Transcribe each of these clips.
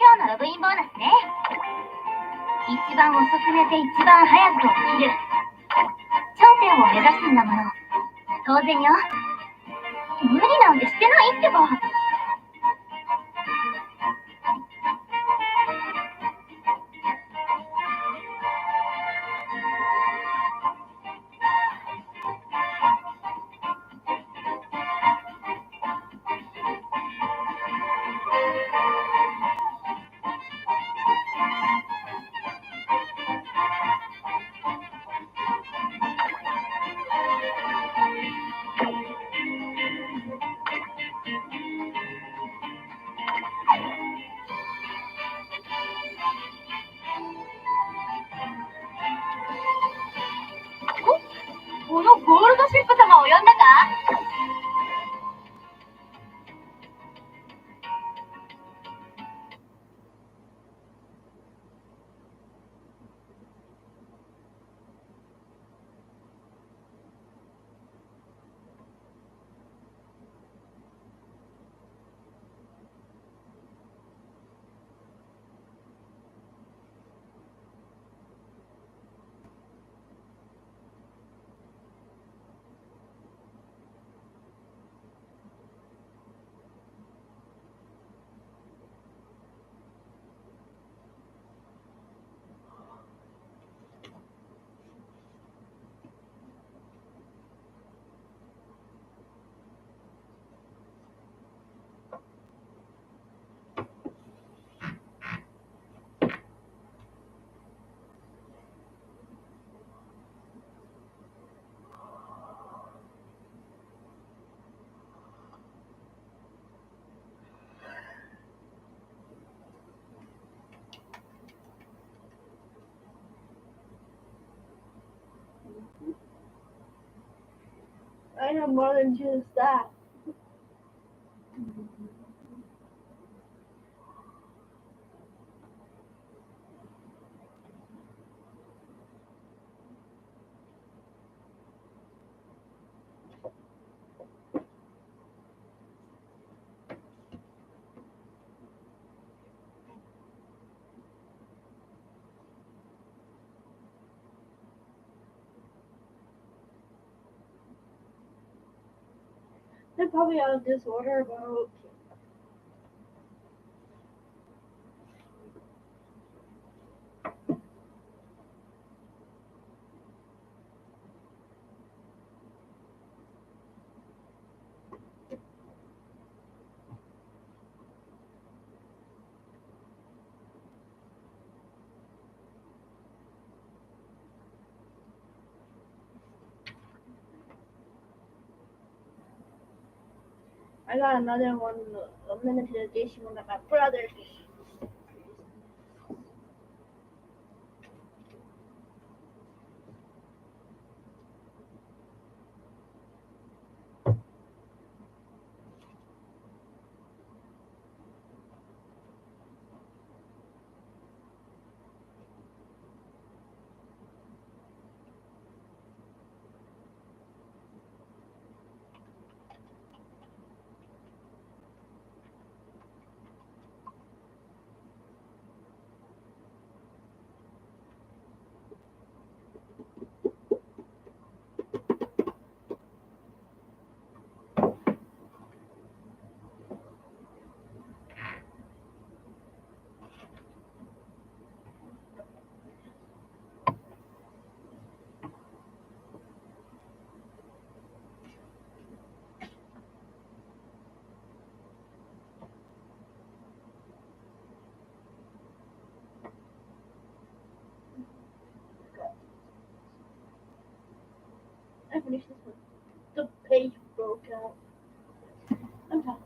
今日のログインボーナスね。一番遅く寝て一番早く起きる。頂点を目指すんだもの。当然よ。無理なんてしてないってば。このゴールドシップ様を呼んだかI know more than just that. They're probably out of disorder about I got another one, a limited edition one that my brother gave. I finished this one. The page broke out. I'm fine.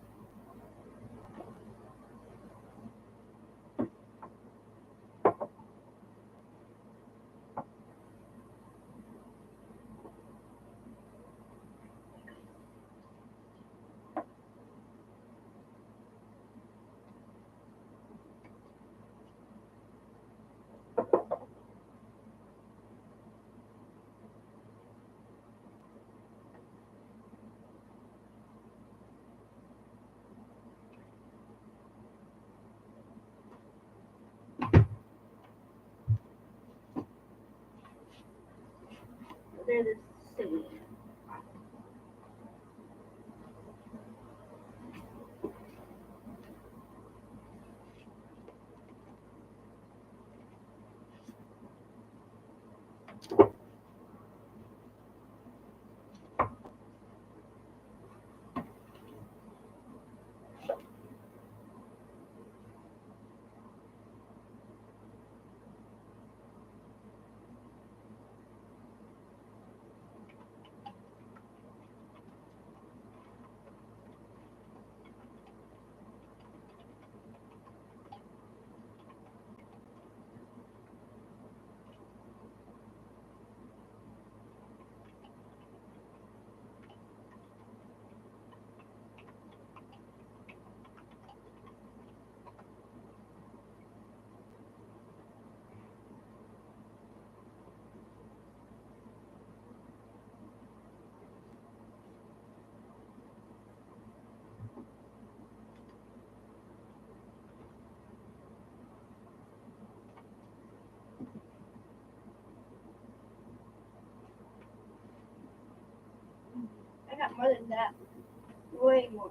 more than that. Way more.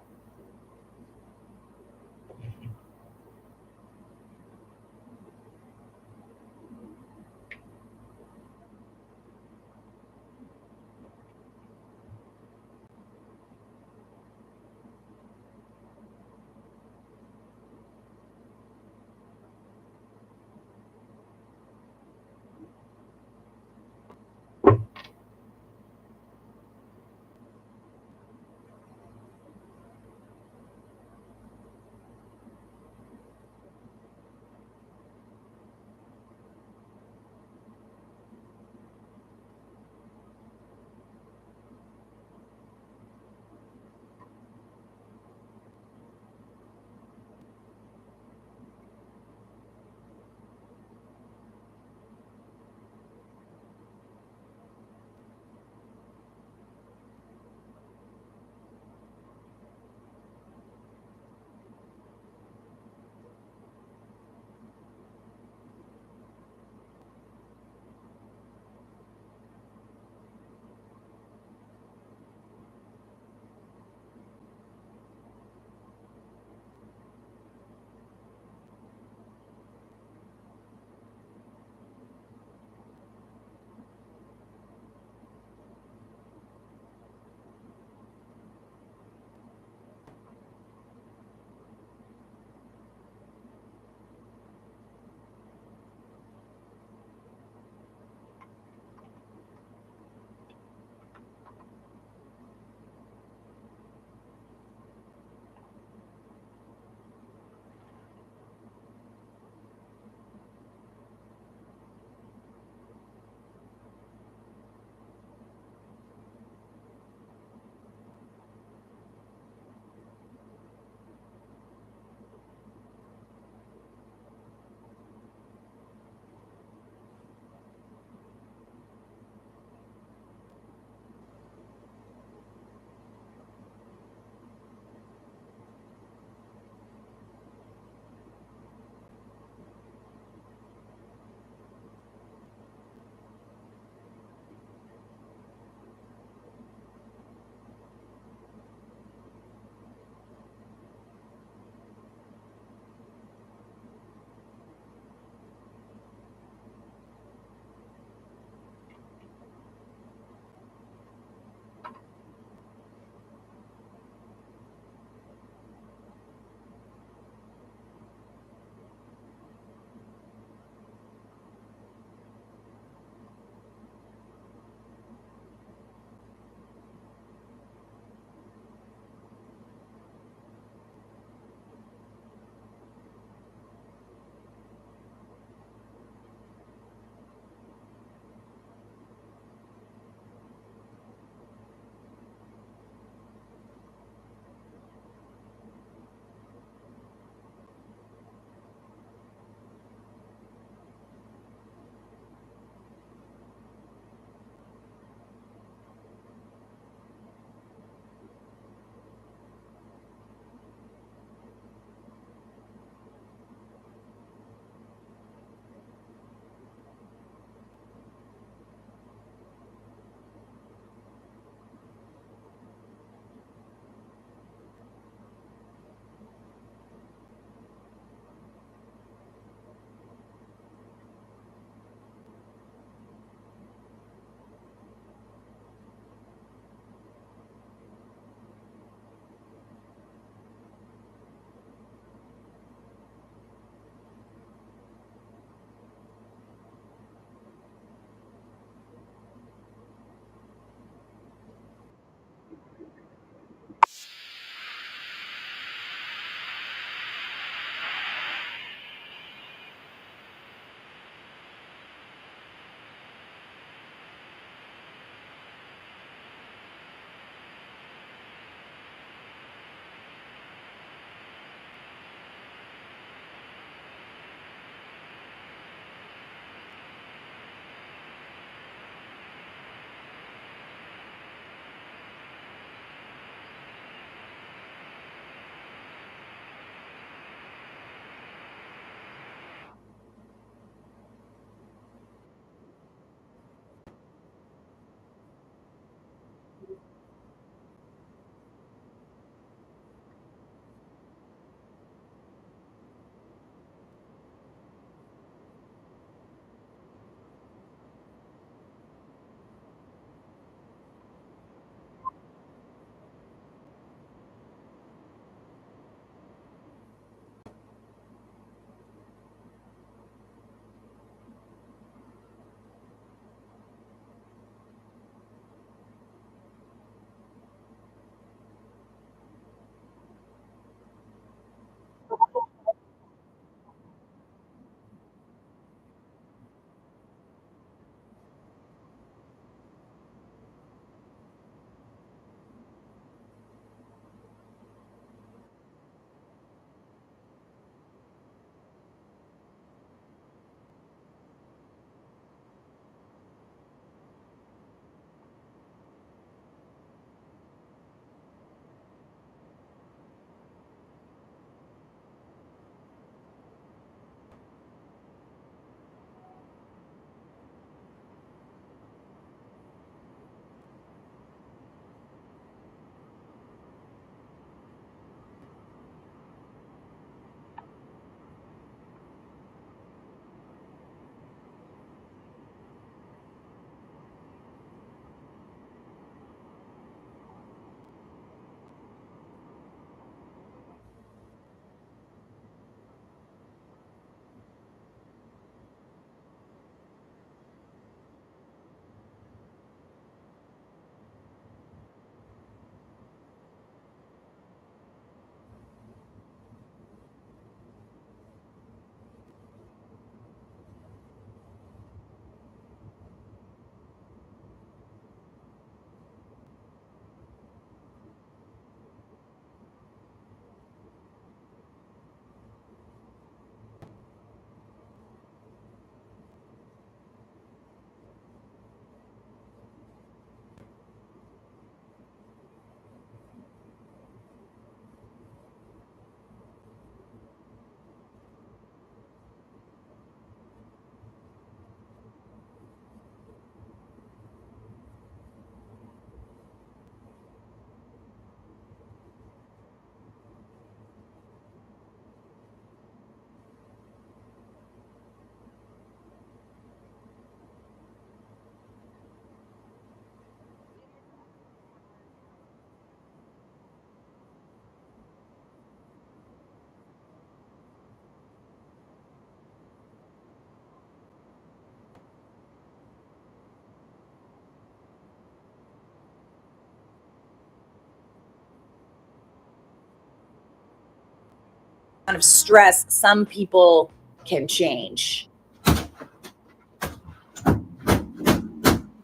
amount of stress, some people can change.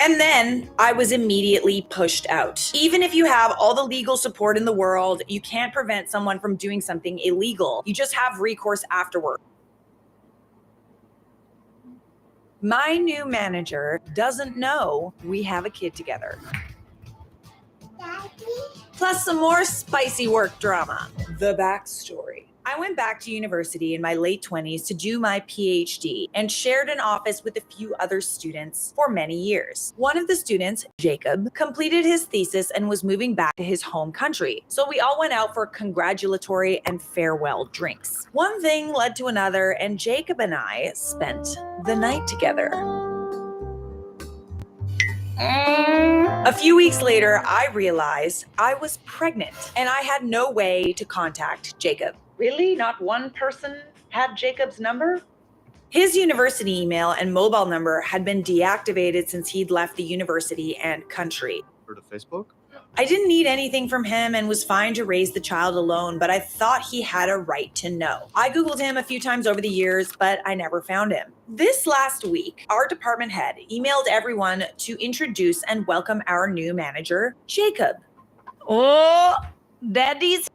And then I was immediately pushed out. Even if you have all the legal support in the world, you can't prevent someone from doing something illegal. You just have recourse afterward. My new manager doesn't know we have a kid together. Plus some more spicy work drama. The backstory. I went back to university in my late 20s to do my PhD and shared an office with a few other students for many years. One of the students, Jacob, completed his thesis and was moving back to his home country. So we all went out for congratulatory and farewell drinks. One thing led to another, and Jacob and I spent the night together. A few weeks later, I realized I was pregnant and I had no way to contact Jacob. Really? Not one person had Jacob's number? His university email and mobile number had been deactivated since he'd left the university and country. Or to Facebook? I didn't need anything from him and was fine to raise the child alone, but I thought he had a right to know. I Googled him a few times over the years, but I never found him. This last week, our department head emailed everyone to introduce and welcome our new manager, Jacob. Oh, daddy's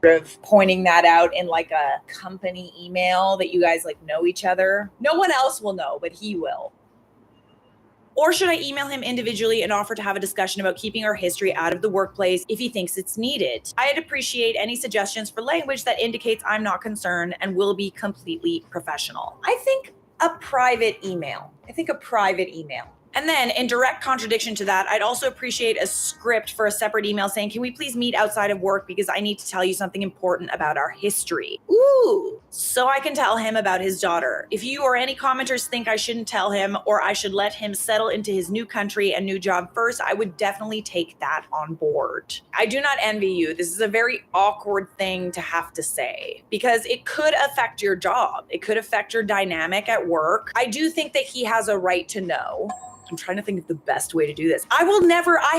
of pointing that out in like a company email that you guys like know each other. No one else will know, but he will. Or should I email him individually and offer to have a discussion about keeping our history out of the workplace if he thinks it's needed? I'd appreciate any suggestions for language that indicates I'm not concerned and will be completely professional. I think a private email. And then, in direct contradiction to that, I'd also appreciate a script for a separate email saying, can we please meet outside of work because I need to tell you something important about our history. Ooh, so I can tell him about his daughter. If you or any commenters think I shouldn't tell him or I should let him settle into his new country and new job first, I would definitely take that on board. I do not envy you. This is a very awkward thing to have to say because it could affect your job. It could affect your dynamic at work. I do think that he has a right to know. I'm trying to think of the best way to do this. I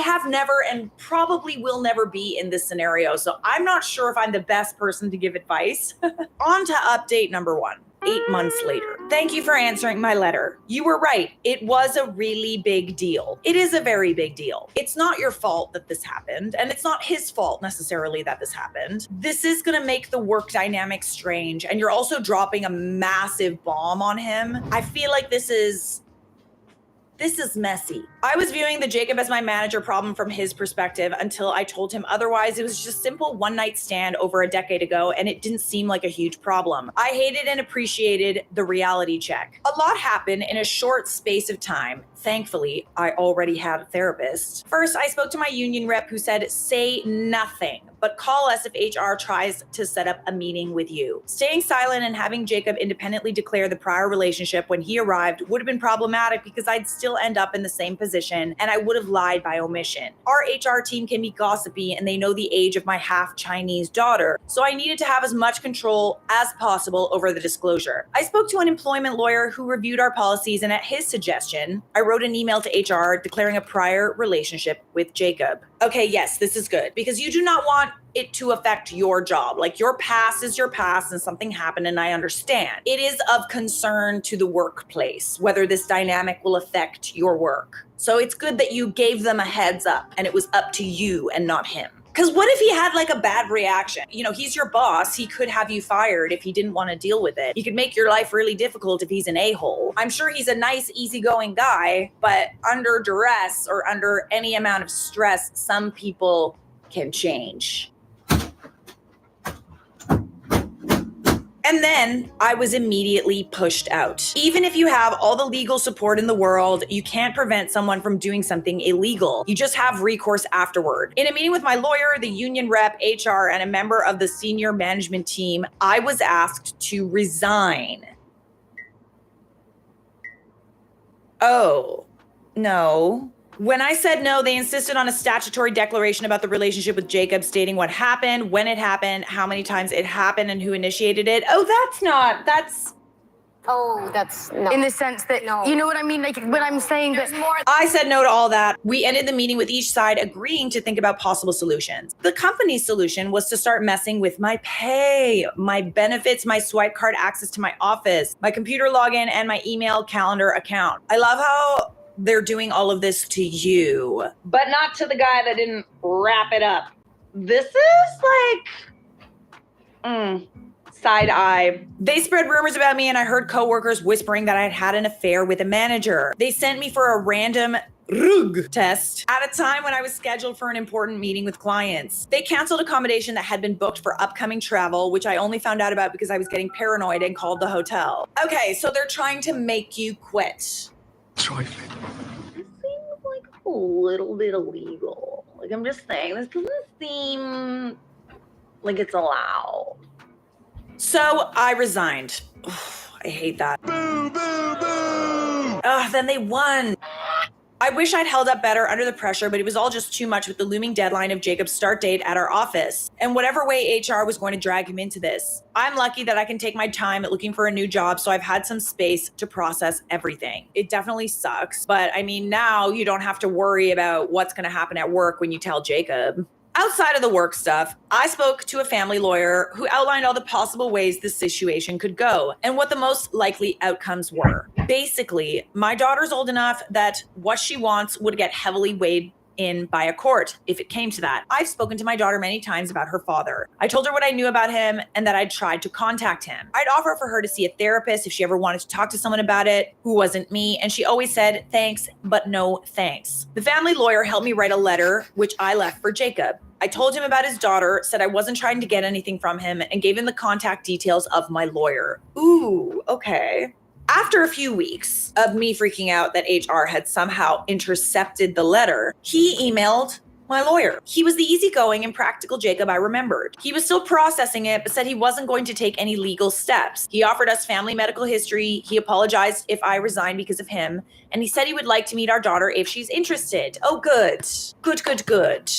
have never, and probably will never be in this scenario. So I'm not sure if I'm the best person to give advice. On to update number 1. 8 months later. Thank you for answering my letter. You were right. It was a really big deal. It is a very big deal. It's not your fault that this happened, and it's not his fault necessarily that this happened. This is going to make the work dynamic strange, and you're also dropping a massive bomb on him. I feel like this is messy. I was viewing the Jacob as my manager problem from his perspective until I told him otherwise. It was just simple one-night stand over a decade ago, and it didn't seem like a huge problem. I hated and appreciated the reality check. A lot happened in a short space of time. Thankfully, I already had a therapist. First, I spoke to my union rep who said, say nothing. but call us if HR tries to set up a meeting with you. Staying silent and having Jacob independently declare the prior relationship when he arrived would have been problematic because I'd still end up in the same position and I would have lied by omission. Our HR team can be gossipy and they know the age of my half Chinese daughter, so I needed to have as much control as possible over the disclosure. I spoke to an employment lawyer who reviewed our policies, and at his suggestion, I wrote an email to HR declaring a prior relationship with Jacob. Okay, yes, this is good because you do not want it to affect your job. Like, your past is your past and something happened, and I understand. It is of concern to the workplace whether this dynamic will affect your work. So it's good that you gave them a heads up and it was up to you and not him. Because what if he had like a bad reaction? You know, he's your boss. He could have you fired if he didn't want to deal with it. He could make your life really difficult if he's an a-hole. I'm sure he's a nice, easygoing guy, but under duress or under any amount of stress, some people can change. And then I was immediately pushed out. Even if you have all the legal support in the world, you can't prevent someone from doing something illegal. You just have recourse afterward. In a meeting with my lawyer, the union rep, HR, and a member of the senior management team, I was asked to resign. Oh, no. When I said no, they insisted on a statutory declaration about the relationship with Jacob, stating what happened, when it happened, how many times it happened, and who initiated it. Oh, that's no. In the sense that, No. you know what I mean? Like, when I'm saying that I said no to all that. We ended the meeting with each side agreeing to think about possible solutions. The company's solution was to start messing with my pay, my benefits, my swipe card access to my office, my computer login, and my email calendar account. I love how they're doing all of this to you, but not to the guy that didn't wrap it up. This is like, side eye. They spread rumors about me, and I heard coworkers whispering that I'd had an affair with a manager. They sent me for a random RUG test at a time when I was scheduled for an important meeting with clients. They canceled accommodation that had been booked for upcoming travel, which I only found out about because I was getting paranoid and called the hotel. Okay, so they're trying to make you quit. This seems like a little bit illegal. Like, I'm just saying, this doesn't seem like it's allowed. So I resigned. Ugh, I hate that. Boo, boo, boo! Then they won. I wish I'd held up better under the pressure, but it was all just too much with the looming deadline of Jacob's start date at our office, and whatever way HR was going to drag him into this. I'm lucky that I can take my time at looking for a new job, so I've had some space to process everything. It definitely sucks, but I mean, now you don't have to worry about what's going to happen at work when you tell Jacob. Outside of the work stuff, I spoke to a family lawyer who outlined all the possible ways this situation could go and what the most likely outcomes were. Basically, my daughter's old enough that what she wants would get heavily weighed in by a court if it came to that. I've spoken to my daughter many times about her father. I told her what I knew about him and that I'd tried to contact him. I'd offer for her to see a therapist if she ever wanted to talk to someone about it who wasn't me, and she always said thanks, but no thanks. The family lawyer helped me write a letter, which I left for Jacob. I told him about his daughter, said I wasn't trying to get anything from him, and gave him the contact details of my lawyer. Ooh, okay. After a few weeks of me freaking out that HR had somehow intercepted the letter, he emailed my lawyer. He was the easygoing and practical Jacob I remembered. He was still processing it, but said he wasn't going to take any legal steps. He offered us family medical history. He apologized if I resigned because of him. And he said he would like to meet our daughter if she's interested. Oh, good. Good, good, good.